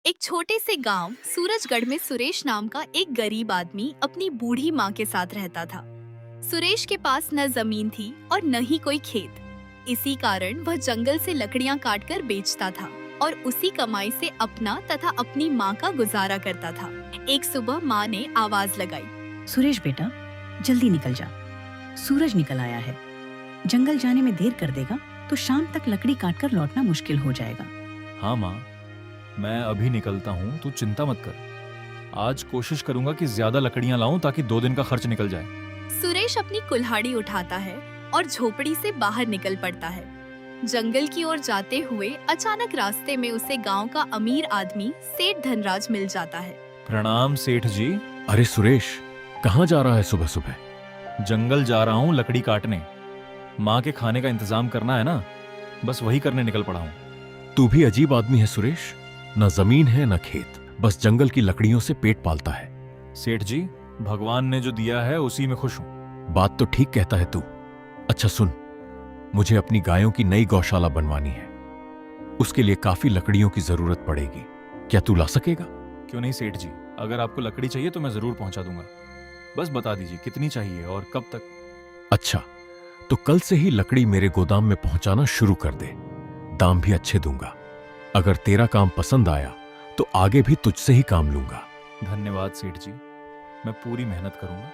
एक छोटे से गांव सूरजगढ़ में सुरेश नाम का एक गरीब आदमी अपनी बूढ़ी माँ के साथ रहता था। सुरेश के पास न जमीन थी और न ही कोई खेत। इसी कारण वह जंगल से लकड़ियां काटकर बेचता था और उसी कमाई से अपना तथा अपनी माँ का गुजारा करता था। एक सुबह माँ ने आवाज लगाई, सुरेश बेटा, जल्दी निकल जा, सूरज निकल आया है। जंगल जाने में देर कर देगा तो शाम तक लकड़ी काटकर लौटना मुश्किल हो जाएगा। हाँ माँ, मैं अभी निकलता हूँ, तू चिंता मत कर। आज कोशिश करूंगा कि ज्यादा लकड़ियां लाऊं ताकि 2 दिन का खर्च निकल जाए। सुरेश अपनी कुल्हाड़ी उठाता है और झोपड़ी से बाहर निकल पड़ता है। जंगल की ओर जाते हुए अचानक रास्ते में उसे गांव का अमीर आदमी सेठ धनराज मिल जाता है। प्रणाम सेठ जी। अरे सुरेश, कहाँ जा रहा है सुबह सुबह? जंगल जा रहा हूँ लकड़ी काटने। माँ के खाने का इंतजाम करना है ना, बस वही करने निकल पड़ा हूँ। तू भी अजीब आदमी है सुरेश, न जमीन है न खेत, बस जंगल की लकड़ियों से पेट पालता है। सेठ जी, भगवान ने जो दिया है उसी में खुश हूँ। बात तो ठीक कहता है तू। अच्छा सुन, मुझे अपनी गायों की नई गौशाला बनवानी है। उसके लिए काफी लकड़ियों की जरूरत पड़ेगी। क्या तू ला सकेगा? क्यों नहीं सेठ जी, अगर आपको लकड़ी चाहिए तो मैं जरूर पहुंचा दूंगा। बस बता दीजिए कितनी चाहिए और कब तक। अच्छा, तो कल से ही लकड़ी मेरे गोदाम में पहुंचाना शुरू कर दे। दाम भी अच्छे दूंगा। अगर तेरा काम पसंद आया तो आगे भी तुझसे ही काम लूंगा। धन्यवाद सेठ जी, मैं पूरी मेहनत करूंगा।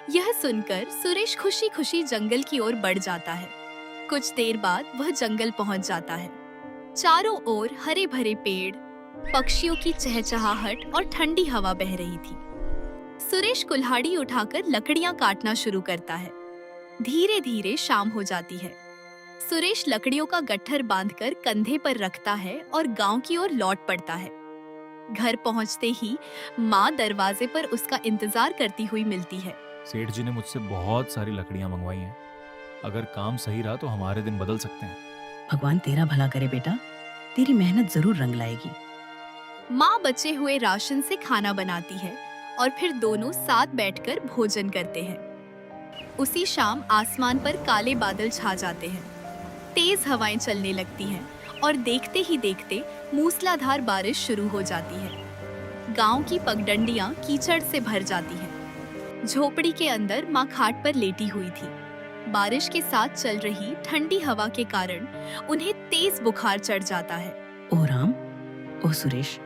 यह सुनकर सुरेश खुशी खुशी जंगल की ओर बढ़ जाता है। कुछ देर बाद वह जंगल पहुंच जाता है। चारों ओर हरे भरे पेड़, पक्षियों की चहचहाहट और ठंडी हवा बह रही थी। सुरेश कुल्हाड़ी उठाकर लकड़ियां काटना शुरू करता है। धीरे धीरे शाम हो जाती है। सुरेश लकड़ियों का गट्ठर बांधकर कंधे पर रखता है और गांव की ओर लौट पड़ता है। घर पहुंचते ही माँ दरवाजे पर उसका इंतजार करती हुई मिलती है। सेठ जी ने मुझसे बहुत सारी लकड़ियां मंगवाई हैं। अगर काम सही रहा तो हमारे दिन बदल सकते हैं। भगवान तेरा भला करे बेटा, तेरी मेहनत जरूर रंग लाएगी। माँ बचे हुए राशन से खाना बनाती है और फिर दोनों साथ बैठकर भोजन करते हैं। उसी शाम आसमान पर काले बादल छा जाते हैं। तेज हवाएं चलने लगती हैं और देखते ही देखते मूसलाधार बारिश शुरू हो जाती है। गांव की पगडंडियां कीचड़ से भर जाती हैं। झोपड़ी के अंदर माँ खाट पर लेटी हुई थी। बारिश के साथ चल रही ठंडी हवा के कारण उन्हें तेज बुखार चढ़ जाता है। ओ राम, ओ सुरेश,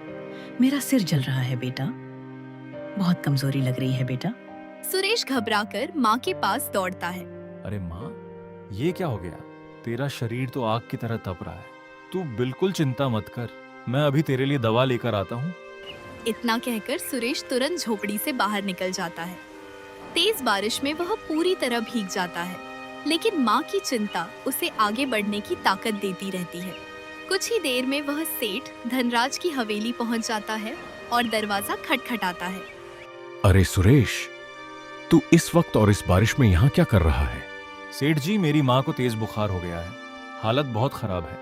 मेरा सिर जल रहा है बेटा, बहुत कमजोरी लग रही है बेटा। सुरेश घबराकर माँ के पास दौड़ता है। अरे माँ, ये क्या हो गया? तेरा शरीर तो आग की तरह तप रहा है। तू बिल्कुल चिंता मत कर, मैं अभी तेरे लिए दवा लेकर आता हूँ। इतना कहकर सुरेश तुरंत झोपड़ी से बाहर निकल जाता है। तेज बारिश में वह पूरी तरह भीग जाता है, लेकिन माँ की चिंता उसे आगे बढ़ने की ताकत देती रहती है। कुछ ही देर में वह सेठ धनराज की हवेली पहुंच जाता है और दरवाजा खटखटाता है। अरे सुरेश, तू इस वक्त और इस बारिश में यहाँ क्या कर रहा है? सेठ जी, मेरी माँ को तेज बुखार हो गया है। हालत बहुत खराब है।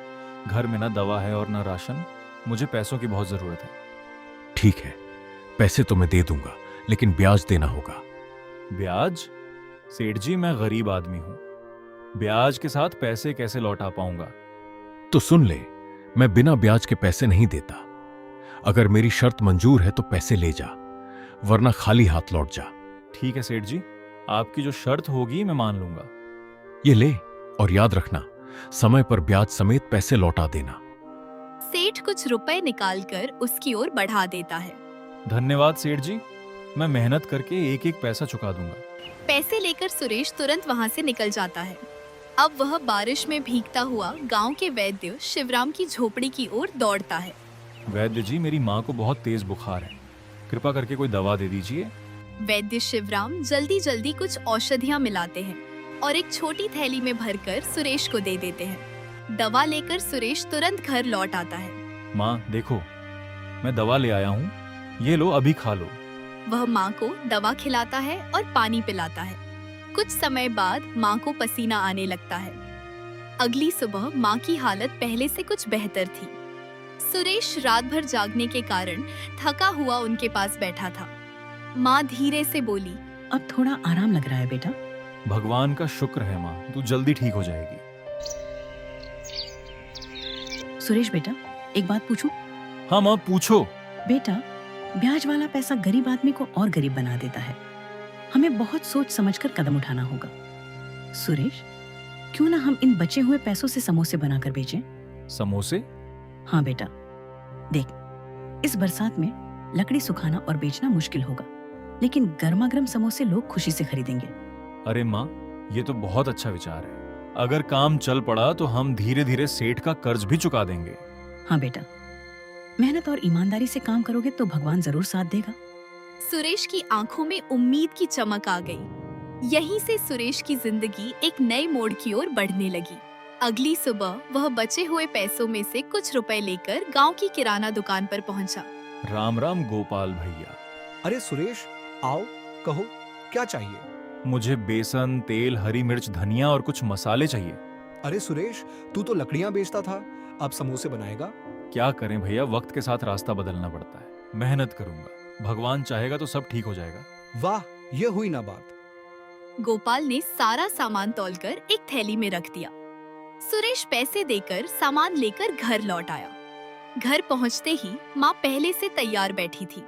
घर में ना दवा है और ना राशन। मुझे पैसों की बहुत जरूरत है। ठीक है, पैसे तो मैं दे दूंगा, लेकिन ब्याज देना होगा। ब्याज? सेठ जी, मैं गरीब आदमी हूँ। ब्याज के साथ पैसे कैसे लौटा पाऊंगा? तो सुन ले, मैं बिना ब्याज के पैसे नहीं देता। अगर मेरी शर्त मंजूर है तो पैसे ले जा, वरना खाली हाथ लौट जा। ठीक है सेठ जी, आपकी जो शर्त होगी मैं मान लूंगा। ये ले, और याद रखना, समय पर ब्याज समेत पैसे लौटा देना। सेठ कुछ रुपए निकालकर उसकी ओर बढ़ा देता है। धन्यवाद सेठ जी, मैं मेहनत करके एक एक पैसा चुका दूंगा। पैसे लेकर सुरेश तुरंत वहां से निकल जाता है। अब वह बारिश में भीगता हुआ गांव के वैद्य शिवराम की झोपड़ी की ओर दौड़ता है। वैद्य जी, मेरी माँ को बहुत तेज बुखार है, कृपा करके कोई दवा दे दीजिए। वैद्य शिवराम जल्दी जल्दी कुछ औषधियां मिलाते हैं और एक छोटी थैली में भरकर सुरेश को दे देते हैं। दवा लेकर सुरेश तुरंत घर लौट आता है। माँ देखो, मैं दवा ले आया हूँ, ये लो, अभी खा लो। वह माँ को दवा खिलाता है और पानी पिलाता है। कुछ समय बाद माँ को पसीना आने लगता है। अगली सुबह माँ की हालत पहले से कुछ बेहतर थी। सुरेश रात भर जागने के कारण थका हुआ उनके पास बैठा था। माँ धीरे से बोली, अब थोड़ा आराम लग रहा है बेटा। भगवान का शुक्र है माँ, तू जल्दी ठीक हो जाएगी। सुरेश बेटा, एक बात पूछूं? हाँ माँ, पूछो। बेटा, ब्याज वाला पैसा गरीब आदमी को और गरीब बना देता है। हमें बहुत सोच समझकर कदम उठाना होगा। सुरेश, क्यों ना हम इन बचे हुए पैसों से समोसे बनाकर बेचें? समोसे? हाँ बेटा, देख, इस बरसात में लकड़ी सुखाना और बेचना मुश्किल होगा, लेकिन गर्मा गर्म समोसे लोग खुशी से खरीदेंगे। अरे माँ, ये तो बहुत अच्छा विचार है। अगर काम चल पड़ा तो हम धीरे धीरे सेठ का कर्ज भी चुका देंगे। हाँ बेटा, मेहनत और ईमानदारी से काम करोगे तो भगवान जरूर साथ देगा। सुरेश की आंखों में उम्मीद की चमक आ गई। यहीं से सुरेश की जिंदगी एक नए मोड़ की ओर बढ़ने लगी। अगली सुबह वह बचे हुए पैसों में से कुछ रुपए लेकर गांव की किराना दुकान पर पहुंचा। राम राम गोपाल भैया। अरे सुरेश, आओ, कहो क्या चाहिए? मुझे बेसन, तेल, हरी मिर्च, धनिया और कुछ मसाले चाहिए। अरे सुरेश, तू तो लकड़ियां बेचता था, अब समोसे बनाएगा? क्या करें भैया, वक्त के साथ रास्ता बदलना पड़ता है। मेहनत करूंगा, भगवान चाहेगा तो सब ठीक हो जाएगा। वाह, ये हुई ना बात। गोपाल ने सारा सामान तौलकर एक थैली में रख दिया। सुरेश पैसे देकर सामान लेकर घर लौट आया। घर पहुंचते ही माँ पहले से तैयार बैठी थी।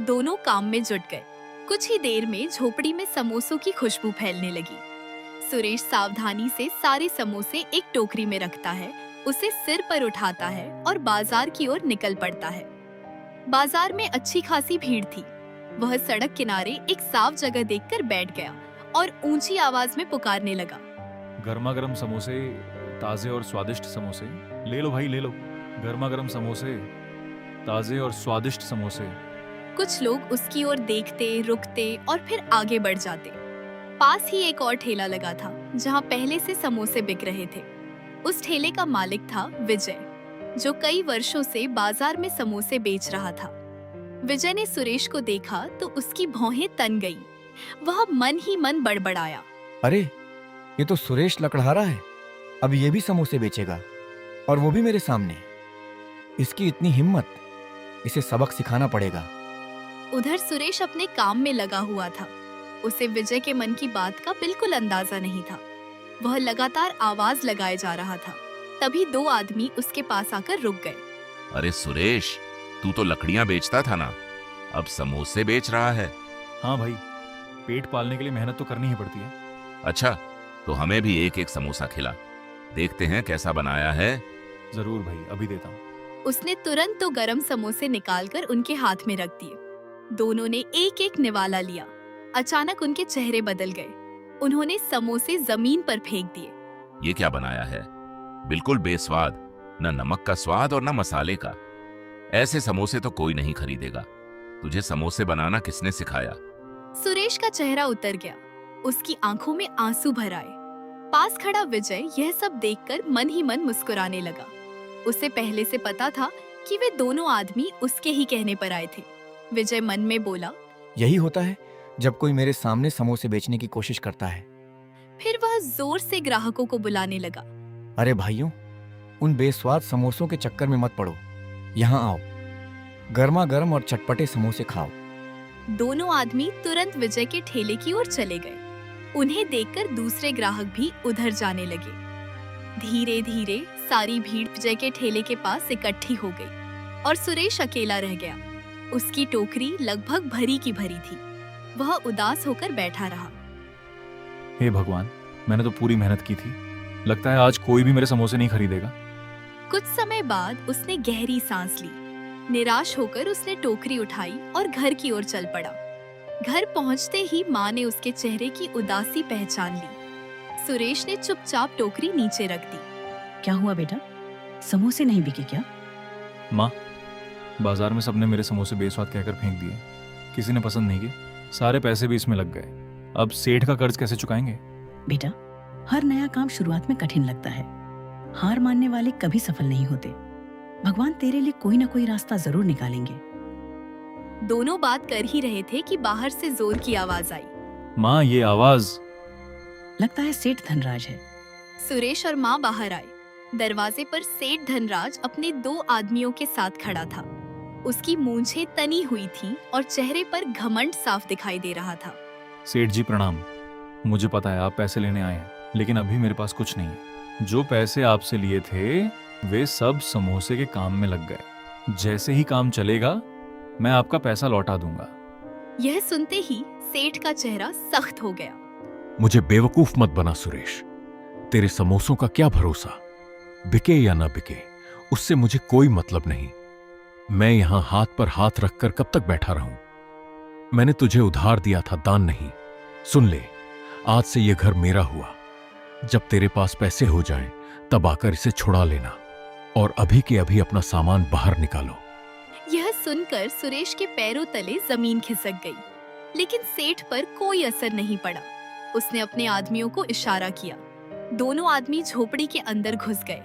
दोनों काम में जुट गए। कुछ ही देर में झोपड़ी में समोसों की खुशबू फैलने लगी। सुरेश सावधानी से सारे समोसे एक टोकरी में रखता है, उसे सिर पर उठाता है और बाजार की ओर निकल पड़ता है। बाजार में अच्छी खासी भीड़ थी। वह सड़क किनारे एक साफ जगह देखकर बैठ गया और ऊंची आवाज में पुकारने लगा। गर्मा गर्म समोसे, ताजे और स्वादिष्ट समोसे ले लो भाई, ले लो। गर्मा गर्म समोसे, ताजे और स्वादिष्ट समोसे। कुछ लोग उसकी ओर देखते, रुकते और फिर आगे बढ़ जाते। पास ही एक और ठेला लगा था जहां पहले से समोसे बिक रहे थे। उस ठेले का मालिक था विजय, जो कई वर्षों से बाजार में समोसे बेच रहा था। विजय ने सुरेश को देखा तो उसकी भौहें तन गईं। वह मन ही मन बड़बड़ाया। अरे, ये तो सुरेश लकड़हारा है। अब ये भी समोसे बेचेगा, और वो भी मेरे सामने। इसकी इतनी हिम्मत, इसे सबक सिखाना पड़ेगा। उधर सुरेश अपने काम में लगा हुआ था। उसे विजय के मन की बात का बिल्कुल अंदाजा नहीं था। वह लगातार आवाज लगाए जा रहा था। तभी दो आदमी उसके पास आकर रुक गए। अरे सुरेश, तू तो लकड़ियां बेचता था ना, अब समोसे बेच रहा है? हाँ भाई, पेट पालने के लिए मेहनत तो करनी ही पड़ती है। अच्छा, तो हमें भी एक एक समोसा खिला, देखते हैं कैसा बनाया है। जरूर भाई, अभी देता हूँ। उसने तुरंत तो गरम समोसे निकालकर उनके हाथ में रख दिए। दोनों ने एक एक निवाला लिया। अचानक उनके चेहरे बदल गए। उन्होंने समोसे जमीन पर फेंक दिए। ये क्या बनाया है? बिल्कुल बेस्वाद, न नमक का स्वाद और न मसाले का। ऐसे समोसे तो कोई नहीं खरीदेगा। तुझे समोसे बनाना किसने सिखाया? सुरेश का चेहरा उतर गया। उसकी आंखों में आंसू भर आए। पास खड़ा विजय यह सब देखकर मन ही मन मुस्कुराने लगा। उसे पहले से पता था कि वे दोनों आदमी उसके ही कहने पर आए थे। विजय मन में बोला, यही होता है जब कोई मेरे सामने समोसे बेचने की कोशिश करता है। फिर वह जोर से ग्राहकों को बुलाने लगा। अरे भाइयों, उन बेस्वाद समोसों के चक्कर में मत पड़ो। यहाँ आओ, गर्मा गर्म और चटपटे समोसे खाओ। दोनों आदमी तुरंत विजय के ठेले की ओर चले गए। उन्हें देखकर दूसरे ग्राहक भी उधर जाने लगे। धीरे धीरे सारी भीड़ विजय के ठेले के पास इकट्ठी हो गई और सुरेश अकेला रह गया। उसकी टोकरी लगभग भरी की भरी थी। वह उदास होकर बैठा रहा। हे भगवान, मैंने तो पूरी मेहनत की थी। लगता है आज कोई भी मेरे समोसे नहीं खरीदेगा। कुछ समय बाद उसने गहरी सांस ली। निराश होकर उसने टोकरी उठाई और घर की ओर चल पड़ा। घर पहुंचते ही माँ ने उसके चेहरे की उदासी पहचान ली। सुरेश ने चुपचाप टोकरी नीचे रख दी। क्या हुआ बेटा, समोसे नहीं बिके क्या? माँ, बाजार में सबने मेरे समोसे बेस्वाद कहकर फेंक दिए। किसी ने पसंद नहीं किए। सारे पैसे भी इसमें लग गए। अब सेठ का कर्ज कैसे चुकाएंगे? बेटा, हर नया काम शुरुआत में कठिन लगता है। हार मानने वाले कभी सफल नहीं होते। भगवान तेरे लिए कोई ना कोई रास्ता जरूर निकालेंगे। दोनों बात कर ही रहे थे कि बाहर से जोर की आवाज आई। माँ, ये आवाज। लगता है सेठ धनराज है। सुरेश और माँ बाहर आए। दरवाजे पर सेठ धनराज अपने दो आदमियों के साथ खड़ा था। उसकी मूंछें तनी हुई थीं और चेहरे पर घमंड साफ दिखाई दे रहा था। सेठ जी प्रणाम। मुझे पता है आप पैसे लेने आए हैं, लेकिन अभी मेरे पास कुछ नहीं है। जो पैसे आपसे लिए थे वे सब समोसे के काम में लग गए। जैसे ही काम चलेगा मैं आपका पैसा लौटा दूंगा। यह सुनते ही सेठ का चेहरा सख्त हो गया। मुझे बेवकूफ मत बना सुरेश। तेरे समोसों का क्या भरोसा, बिके या ना बिके उससे मुझे कोई मतलब नहीं। मैं यहां हाथ पर हाथ रखकर कब तक बैठा रहूं? मैंने तुझे उधार दिया था, दान नहीं। सुन ले, आज से यह घर मेरा हुआ। जब तेरे पास पैसे हो जाएं, तब आकर इसे छुड़ा लेना और अभी के अभी अपना सामान बाहर निकालो। यह सुनकर सुरेश के पैरों तले जमीन खिसक गई, लेकिन सेठ पर कोई असर नहीं पड़ा। उसने अपने आदमियों को इशारा किया। दोनों आदमी झोपड़ी के अंदर घुस गए।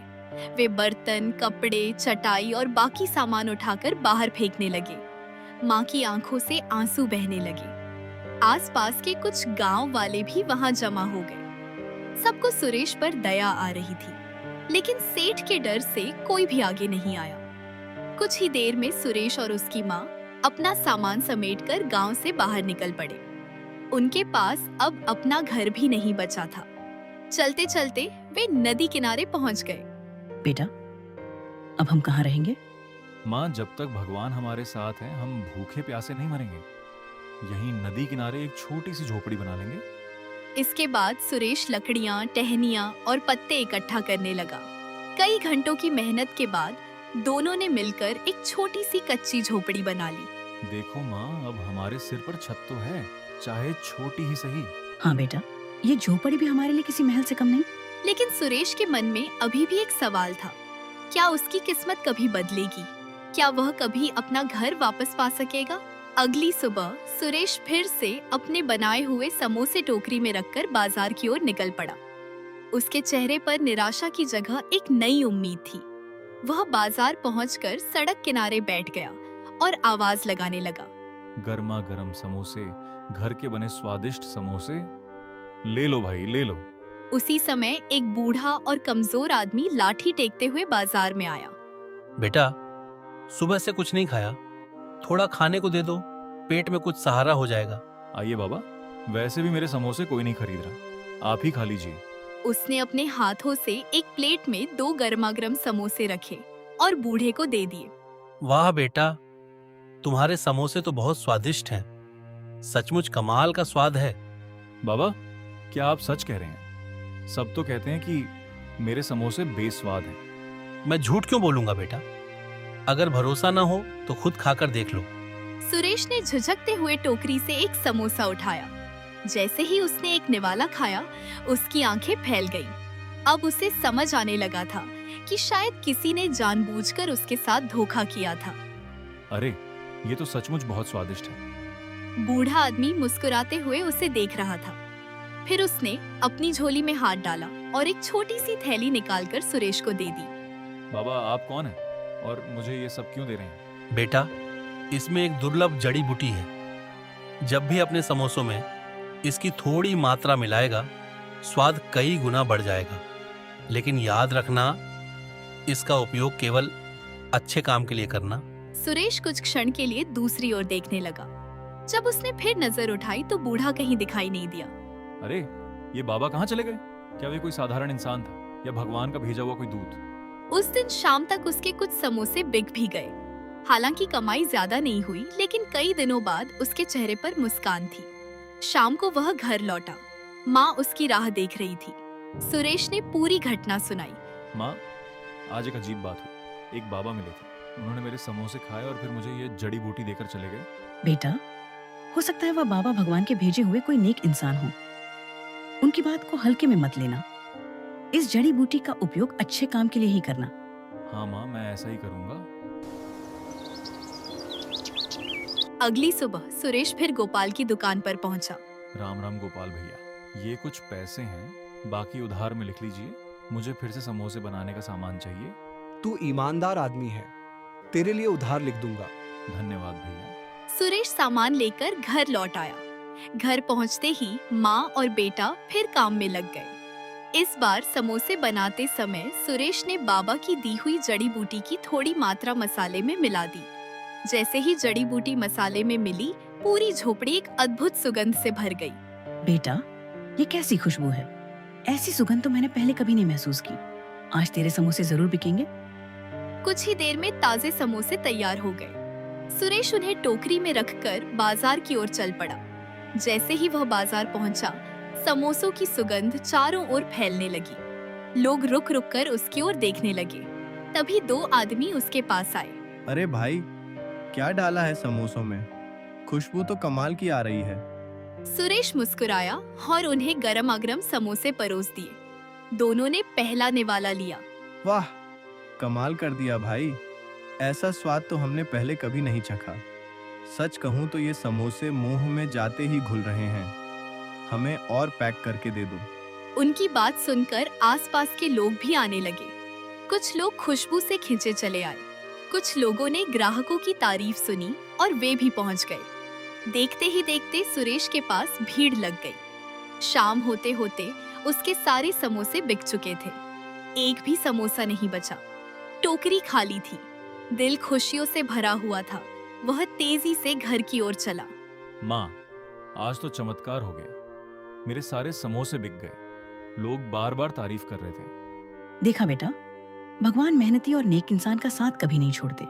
वे बर्तन, कपड़े, चटाई और बाकी सामान उठाकर बाहर फेंकने लगे। माँ की आंखों से आंसू बहने लगे। आसपास के कुछ गांव वाले भी वहां जमा हो गए। सबको सुरेश पर दया आ रही थी, लेकिन सेठ के डर से कोई भी आगे नहीं आया। कुछ ही देर में सुरेश और उसकी माँ अपना सामान समेटकर गांव से बाहर निकल पड़े। उनके पास अब अपना घर भी नहीं बचा था। चलते चलते वे नदी किनारे पहुंच गए। बेटा, अब हम कहाँ रहेंगे? माँ, जब तक भगवान हमारे साथ हैं हम भूखे प्यासे नहीं मरेंगे। यहीं नदी किनारे एक छोटी सी झोपड़ी बना लेंगे। इसके बाद सुरेश लकड़ियां, टहनियां और पत्ते इकट्ठा करने लगा। कई घंटों की मेहनत के बाद दोनों ने मिलकर एक छोटी सी कच्ची झोपड़ी बना ली। देखो माँ, अब हमारे सिर पर छत तो है, चाहे छोटी ही सही। हाँ बेटा, ये झोपड़ी भी हमारे लिए किसी महल से कम नहीं। लेकिन सुरेश के मन में अभी भी एक सवाल था। क्या उसकी किस्मत कभी बदलेगी? क्या वह कभी अपना घर वापस पा सकेगा? अगली सुबह सुरेश फिर से अपने बनाए हुए समोसे टोकरी में रखकर बाजार की ओर निकल पड़ा। उसके चेहरे पर निराशा की जगह एक नई उम्मीद थी। वह बाजार पहुंचकर सड़क किनारे बैठ गया और आवाज लगाने लगा। गर्मा गर्म समोसे, घर के बने स्वादिष्ट समोसे, ले लो भाई, ले लो। उसी समय एक बूढ़ा और कमजोर आदमी लाठी टेकते हुए बाजार में आया। बेटा, सुबह से कुछ नहीं खाया, थोड़ा खाने को दे दो, पेट में कुछ सहारा हो जाएगा। आइए बाबा, वैसे भी मेरे समोसे कोई नहीं खरीद रहा, आप ही खा लीजिए। उसने अपने हाथों से एक प्लेट में 2 गर्मागर्म समोसे रखे और बूढ़े को दे दिए। वाह बेटा, तुम्हारे समोसे तो बहुत स्वादिष्ट हैं। सचमुच कमाल का स्वाद है। बाबा, क्या आप सच कह रहे हैं? सब तो कहते हैं कि मेरे समोसे बेस्वाद हैं। मैं झूठ क्यों बोलूंगा बेटा? अगर भरोसा ना हो तो खुद खाकर देख लो। सुरेश ने झुझकते हुए टोकरी से एक समोसा उठाया। जैसे ही उसने एक निवाला खाया, उसकी आंखें फैल गईं। अब उसे समझ आने लगा था कि शायद किसी ने जानबूझकर उसके साथ धोखा किया था। अरे, ये तो सचमुच बहुत स्वादिष्ट है। बूढ़ा आदमी मुस्कुराते हुए उसे देख रहा था। फिर उसने अपनी झोली में हाथ डाला और एक छोटी सी थैली निकालकर सुरेश को दे दी। बाबा, आप कौन हैं और मुझे ये सब क्यों दे रहे हैं? बेटा, इसमें एक दुर्लभ जड़ी बूटी है। जब भी अपने समोसों में इसकी थोड़ी मात्रा मिलाएगा, स्वाद कई गुना बढ़ जाएगा। लेकिन याद रखना, इसका उपयोग केवल अच्छे काम के लिए करना। सुरेश कुछ क्षण के लिए दूसरी ओर देखने लगा। जब उसने फिर नजर उठाई तो बूढ़ा कहीं दिखाई नहीं दिया। अरे, ये बाबा कहाँ चले गए? क्या वे कोई साधारण इंसान था या भगवान का भेजा हुआ कोई दूत? उस दिन शाम तक उसके कुछ समोसे बिक भी गए। हालांकि कमाई ज्यादा नहीं हुई, लेकिन कई दिनों बाद उसके चेहरे पर मुस्कान थी। शाम को वह घर लौटा। माँ उसकी राह देख रही थी। सुरेश ने पूरी घटना सुनाई। माँ, आज एक अजीब बात हुई। एक बाबा मिले थे, उन्होंने मेरे समोसे खाए और फिर मुझे ये जड़ी बूटी देकर चले गए। बेटा, हो सकता है वह बाबा भगवान के भेजे हुए कोई नेक इंसान हो। उनकी बात को हल्के में मत लेना। इस जड़ी बूटी का उपयोग अच्छे काम के लिए ही करना। हाँ माँ, मैं ऐसा ही करूँगा। अगली सुबह सुरेश फिर गोपाल की दुकान पर पहुंचा। राम राम गोपाल भैया, ये कुछ पैसे हैं, बाकी उधार में लिख लीजिए। मुझे फिर से समोसे बनाने का सामान चाहिए। तू ईमानदार आदमी है, तेरे लिए उधार लिख दूंगा। धन्यवाद भैया। सुरेश सामान लेकर घर लौट आया। घर पहुंचते ही माँ और बेटा फिर काम में लग गए। इस बार समोसे बनाते समय सुरेश ने बाबा की दी हुई जड़ी बूटी की थोड़ी मात्रा मसाले में मिला दी। जैसे ही जड़ी बूटी मसाले में मिली, पूरी झोपड़ी एक अद्भुत सुगंध से भर गई। बेटा, ये कैसी खुशबू है? ऐसी सुगंध तो मैंने पहले कभी नहीं महसूस की। आज तेरे समोसे जरूर बिकेंगे। कुछ ही देर में ताजे समोसे तैयार हो गए। सुरेश उन्हें टोकरी में रखकर बाजार की ओर चल पड़ा। जैसे ही वह बाजार पहुंचा, समोसों की सुगंध चारों ओर फैलने लगी। लोग रुक रुक कर उसकी ओर देखने लगे। तभी 2 आदमी उसके पास आए। अरे भाई, क्या डाला है समोसों में? खुशबू तो कमाल की आ रही है। सुरेश मुस्कुराया और उन्हें गरमागरम समोसे परोस दिए। दोनों ने पहला निवाला लिया। वाह, कमाल कर दिया भाई। ऐसा स्वाद तो हमने पहले कभी नहीं चखा। सच कहूँ तो ये समोसे मुंह में जाते ही घुल रहे हैं। हमें और पैक करके दे दो। उनकी बात सुनकर आसपास के लोग भी आने लगे। कुछ लोग खुशबू से खिंचे चले आए। कुछ लोगों ने ग्राहकों की तारीफ सुनी और वे भी पहुंच गए। देखते ही देखते सुरेश के पास भीड़ लग गई। शाम होते होते उसके सारे समोसे बिक चुके थे। एक भी समोसा नहीं बचा। टोकरी खाली थी। दिल खुशियों से भरा हुआ था। वह तेजी से घर की ओर चला। माँ, आज तो चमत्कार हो गया। मेरे सारे समोसे बिक गए। लोग बार बार तारीफ कर रहे थे। देखा बेटा, भगवान मेहनती और नेक इंसान का साथ कभी नहीं छोड़ते।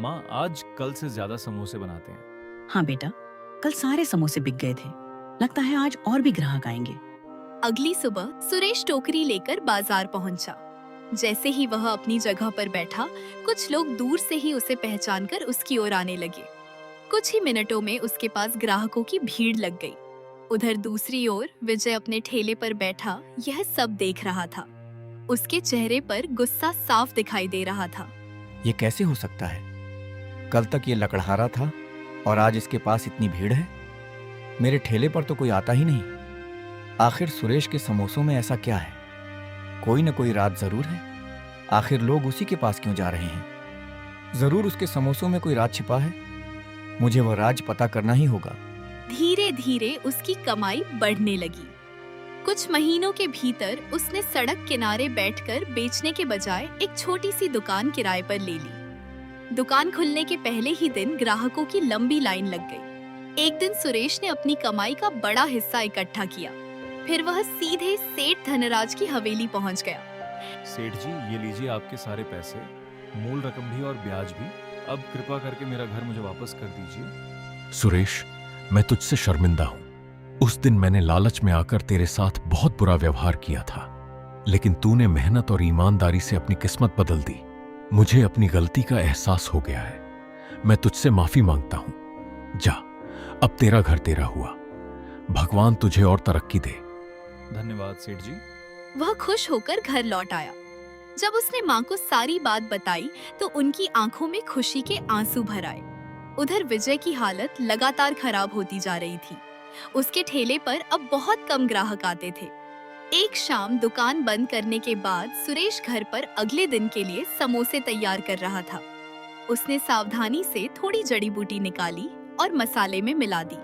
माँ, आज कल से ज्यादा समोसे बनाते हैं। हाँ बेटा, कल सारे समोसे बिक गए थे। लगता है आज और भी ग्राहक आएंगे। अगली सुबह सुरेश टोकरी लेकर बाजार पहुंचा। जैसे ही वह अपनी जगह पर बैठा, कुछ लोग दूर से ही उसे पहचानकर उसकी ओर आने लगे। कुछ ही मिनटों में उसके पास ग्राहकों की भीड़ लग गई। उधर दूसरी ओर विजय अपने ठेले पर बैठा यह सब देख रहा था। उसके चेहरे पर गुस्सा साफ दिखाई दे रहा था। ये कैसे हो सकता है? कल तक ये लकड़हारा था और आज इसके पास इतनी भीड़ है। मेरे ठेले पर तो कोई आता ही नहीं। आखिर सुरेश के समोसों में ऐसा क्या है? कोई न कोई राज जरूर है। आखिर लोग उसी के पास क्यों जा रहे हैं? जरूर उसके समोसों में कोई राज छिपा है। मुझे वह राज पता करना ही होगा। धीरे धीरे उसकी कमाई बढ़ने लगी। कुछ महीनों के भीतर उसने सड़क किनारे बैठकर बेचने के बजाय एक छोटी सी दुकान किराए पर ले ली। दुकान खुलने के पहले ही दिन ग्राहकों की लंबी लाइन लग गई। एक दिन सुरेश ने अपनी कमाई का बड़ा हिस्सा इकट्ठा किया। फिर वह सीधे सेठ धनराज की हवेली पहुंच गया। सेठ जी, ये लीजिए आपके सारे पैसे, मूल रकम भी और ब्याज भी। अब कृपा करके मेरा घर मुझे वापस कर दीजिए। सुरेश, मैं तुझसे शर्मिंदा हूं। उस दिन मैंने लालच में आकर तेरे साथ बहुत बुरा व्यवहार किया था, लेकिन तूने मेहनत और ईमानदारी से अपनी किस्मत बदल दी। मुझे अपनी गलती का एहसास हो गया है। मैं तुझसे माफी मांगता हूं। जा, अब तेरा घर तेरा हुआ। भगवान तुझे और तरक्की दे। धन्यवाद सेठ जी। वह खुश होकर घर लौट आया। जब उसने माँ को सारी बात बताई तो उनकी आंखों में खुशी के आंसू भर आए। उधर विजय की हालत लगातार खराब होती जा रही थी। उसके ठेले पर अब बहुत कम ग्राहक आते थे। एक शाम दुकान बंद करने के बाद सुरेश घर पर अगले दिन के लिए समोसे तैयार कर रहा था। उसने सावधानी से थोड़ी जड़ी बूटी निकाली और मसाले में मिला दी।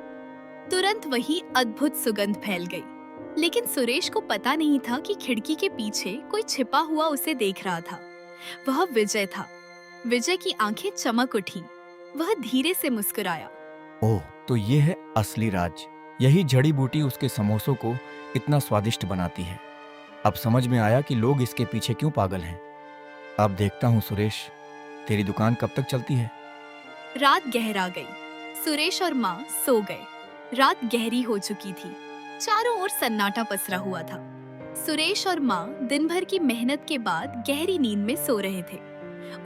तुरंत वही अद्भुत सुगंध फैल गई। लेकिन सुरेश को पता नहीं था कि खिड़की के पीछे कोई छिपा हुआ उसे देख रहा था। वह विजय था। विजय की आंखें चमक उठी। वह धीरे से मुस्कुराया। ओह, तो ये है असली राज। यही जड़ी बूटी उसके समोसों को इतना स्वादिष्ट बनाती है। अब समझ में आया कि लोग इसके पीछे क्यों पागल हैं। अब देखता हूँ सुरेश, तेरी दुकान कब तक चलती है। रात गहरा गई। सुरेश और माँ सो गए। रात गहरी हो चुकी थी। चारों ओर सन्नाटा पसरा हुआ था। सुरेश और माँ दिन भर की मेहनत के बाद गहरी नींद में सो रहे थे।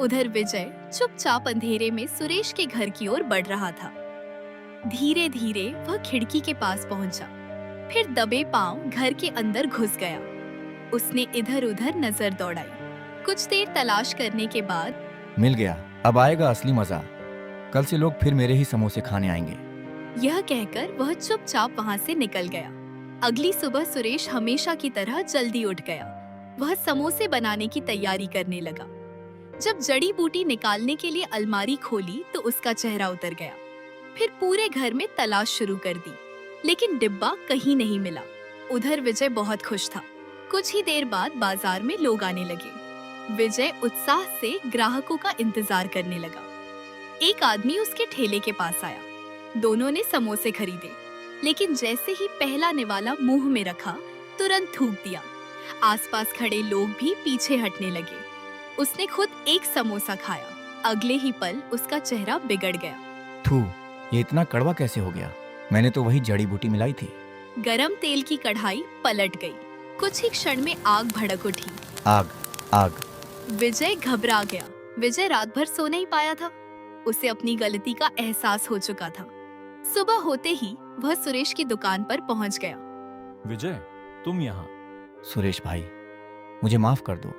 उधर विजय चुपचाप अंधेरे में सुरेश के घर की ओर बढ़ रहा था। धीरे धीरे वह खिड़की के पास पहुंचा, फिर दबे पांव घर के अंदर घुस गया। उसने इधर उधर नजर दौड़ाई। कुछ देर तलाश करने के बाद मिल गया। अब आएगा असली मजा। कल से लोग फिर मेरे ही समोसे खाने आएंगे। यह कहकर वह चुपचाप वहां से निकल गया। अगली सुबह सुरेश हमेशा की तरह जल्दी उठ गया। वह समोसे बनाने की तैयारी करने लगा। जब जड़ी बूटी निकालने के लिए अलमारी खोली तो उसका चेहरा उतर गया। फिर पूरे घर में तलाश शुरू कर दी, लेकिन डिब्बा कहीं नहीं मिला। उधर विजय बहुत खुश था। कुछ ही देर बाद बाजार में लोग आने लगे। विजय उत्साह से ग्राहकों का इंतजार करने लगा। एक आदमी उसके ठेले के पास आया। दोनों ने समोसे खरीदे, लेकिन जैसे ही पहला निवाला मुंह में रखा, तुरंत थूक दिया। आसपास खड़े लोग भी पीछे हटने लगे। उसने खुद एक समोसा खाया। अगले ही पल उसका चेहरा बिगड़ गया। थू, ये इतना कड़वा कैसे हो गया? मैंने तो वही जड़ी बूटी मिलाई थी। गरम तेल की कढ़ाई पलट गई। कुछ ही क्षण में आग भड़क उठी। आग, आग। विजय घबरा गया। विजय रात भर सो नहीं पाया था। उसे अपनी गलती का एहसास हो चुका था। सुबह होते ही वह सुरेश की दुकान पर पहुंच गया। विजय, तुम यहाँ? सुरेश भाई, मुझे माफ कर दो।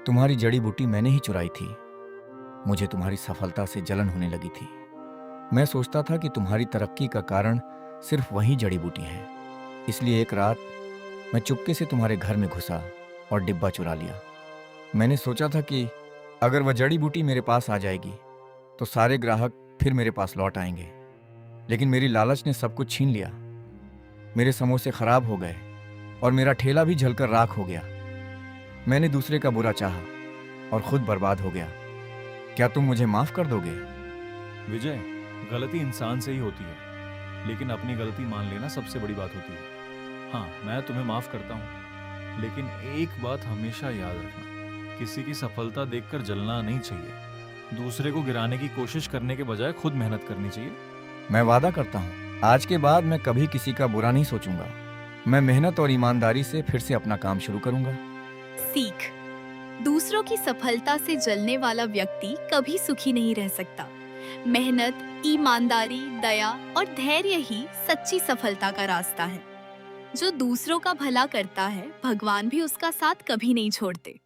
तुम्हारी जड़ी बूटी मैंने ही चुराई थी। मुझे तुम्हारी सफलता से जलन होने लगी थी। मैं सोचता था कि तुम्हारी तरक्की का कारण सिर्फ वही जड़ी बूटी है। इसलिए एक रात मैं चुपके से तुम्हारे घर में घुसा और डिब्बा चुरा लिया। मैंने सोचा था कि अगर वह जड़ी बूटी मेरे पास आ जाएगी तो सारे ग्राहक फिर मेरे पास लौट आएंगे। लेकिन मेरी लालच ने सब कुछ छीन लिया। मेरे समोसे खराब हो गए और मेरा ठेला भी जलकर राख हो गया। मैंने दूसरे का बुरा चाहा और खुद बर्बाद हो गया। क्या तुम मुझे माफ कर दोगे? विजय, गलती इंसान से ही होती है, लेकिन अपनी गलती मान लेना सबसे बड़ी बात होती है। हाँ, मैं तुम्हें माफ करता हूँ, लेकिन एक बात हमेशा याद रखना, किसी की सफलता देखकर जलना नहीं चाहिए। दूसरे को गिराने की कोशिश करने के बजाय खुद मेहनत करनी चाहिए। मैं वादा करता हूँ, आज के बाद मैं कभी किसी का बुरा नहीं सोचूंगा। मैं मेहनत और ईमानदारी से फिर से अपना काम शुरू करूंगा। सीख: दूसरों की सफलता से जलने वाला व्यक्ति कभी सुखी नहीं रह सकता। मेहनत, ईमानदारी, दया और धैर्य ही सच्ची सफलता का रास्ता है। जो दूसरों का भला करता है, भगवान भी उसका साथ कभी नहीं छोड़ते।